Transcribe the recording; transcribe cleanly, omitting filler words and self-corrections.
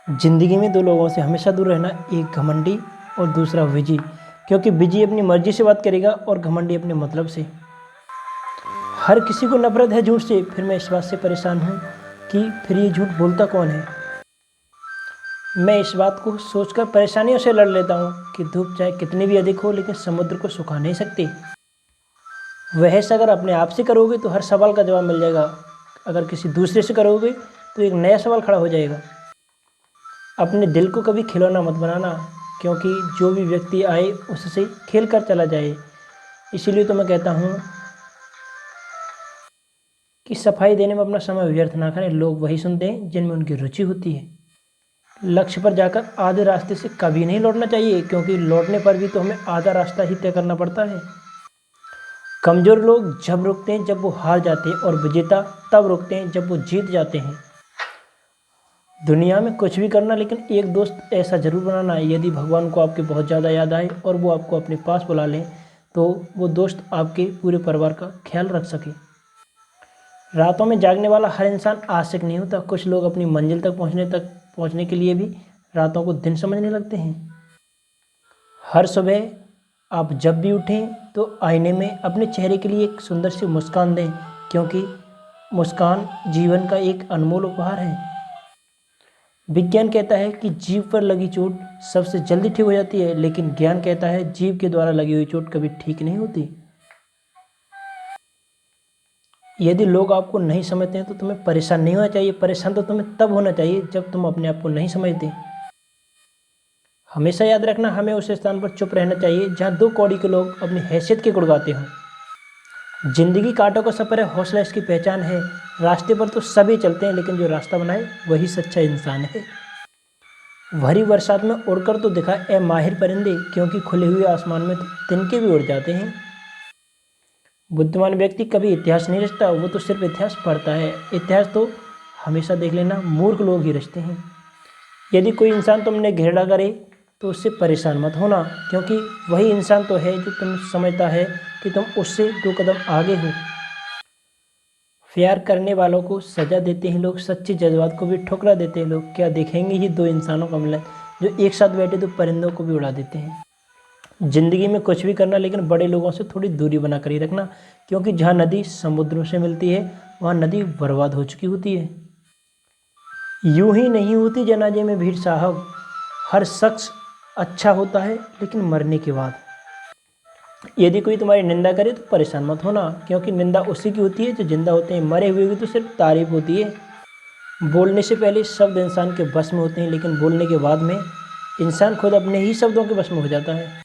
ज़िंदगी में दो लोगों से हमेशा दूर रहना, एक घमंडी और दूसरा विजी। क्योंकि विजी अपनी मर्जी से बात करेगा और घमंडी अपने मतलब से। हर किसी को नफरत है झूठ से, फिर मैं इस बात से परेशान हूँ कि फिर ये झूठ बोलता कौन है। मैं इस बात को सोचकर परेशानियों से लड़ लेता हूँ कि धूप चाहे कितनी भी अधिक हो लेकिन समुद्र को सुखा नहीं सकती। वह अगर अपने आप से करोगे तो हर सवाल का जवाब मिल जाएगा, अगर किसी दूसरे से करोगे तो एक नया सवाल खड़ा हो जाएगा। अपने दिल को कभी खिलौना मत बनाना, क्योंकि जो भी व्यक्ति आए उससे खेल कर चला जाए। इसीलिए तो मैं कहता हूँ कि सफाई देने में अपना समय व्यर्थ ना करें। लोग वही सुनते हैं जिनमें उनकी रुचि होती है। लक्ष्य पर जाकर आधे रास्ते से कभी नहीं लौटना चाहिए, क्योंकि लौटने पर भी तो हमें आधा रास्ता ही तय करना पड़ता है। कमज़ोर लोग जब रुकते हैं जब वो हार जाते हैं, और विजेता तब रुकते हैं जब वो जीत जाते हैं। दुनिया में कुछ भी करना, लेकिन एक दोस्त ऐसा ज़रूर बनाना, यदि भगवान को आपके बहुत ज़्यादा याद आए और वो आपको अपने पास बुला लें, तो वो दोस्त आपके पूरे परिवार का ख्याल रख सके। रातों में जागने वाला हर इंसान आशिक नहीं होता। कुछ लोग अपनी मंजिल तक पहुंचने के लिए भी रातों को दिन समझने लगते हैं। हर सुबह आप जब भी उठें तो आईने में अपने चेहरे के लिए एक सुंदर सी मुस्कान दें, क्योंकि मुस्कान जीवन का एक अनमोल उपहार है। विज्ञान कहता है कि जीभ पर लगी चोट सबसे जल्दी ठीक हो जाती है, लेकिन ज्ञान कहता है जीभ के द्वारा लगी हुई चोट कभी ठीक नहीं होती। यदि लोग आपको नहीं समझते हैं तो तुम्हें परेशान नहीं होना चाहिए। परेशान तो तुम्हें तब होना चाहिए जब तुम अपने आप को नहीं समझते। हमेशा याद रखना, हमें उस स्थान पर चुप रहना चाहिए जहाँ दो कौड़ी के लोग अपनी हैसियत के गुण गाते हों। जिंदगी कांटों का सफ़र है, हौसला इसकी पहचान है। रास्ते पर तो सभी चलते हैं, लेकिन जो रास्ता बनाए वही सच्चा इंसान है। भरी बरसात में उड़कर तो दिखा ए माहिर परिंदे, क्योंकि खुले हुए आसमान में तो तिनके भी उड़ जाते हैं। बुद्धिमान व्यक्ति कभी इतिहास नहीं रचता, वो तो सिर्फ इतिहास पढ़ता है। इतिहास तो हमेशा देख लेना, मूर्ख लोग ही रचते हैं। यदि कोई इंसान तुमने घृणा करे तो उससे परेशान मत होना, क्योंकि वही इंसान तो है जो तुम समझता है कि तुम उससे 2 कदम आगे हो। प्यार करने वालों को सजा देते हैं लोग, सच्चे जज्बात को भी ठुकरा देते हैं लोग। क्या देखेंगे ही 2 इंसानों का मिलन जो एक साथ बैठे तो परिंदों को भी उड़ा देते हैं। ज़िंदगी में कुछ भी करना, लेकिन बड़े लोगों से थोड़ी दूरी बना कर ही रखना, क्योंकि जहाँ नदी समुद्रों से मिलती है वहाँ नदी बर्बाद हो चुकी होती है। यूं ही नहीं होती जनाजे में भीड़ साहब, हर शख्स अच्छा होता है लेकिन मरने के बाद। यदि कोई तुम्हारी निंदा करे तो परेशान मत होना, क्योंकि निंदा उसी की होती है जो जिंदा होते हैं। मरे हुए की तो सिर्फ तारीफ होती है। बोलने से पहले शब्द इंसान के बस में होते हैं, लेकिन बोलने के बाद में इंसान खुद अपने ही शब्दों के बस में हो जाता है।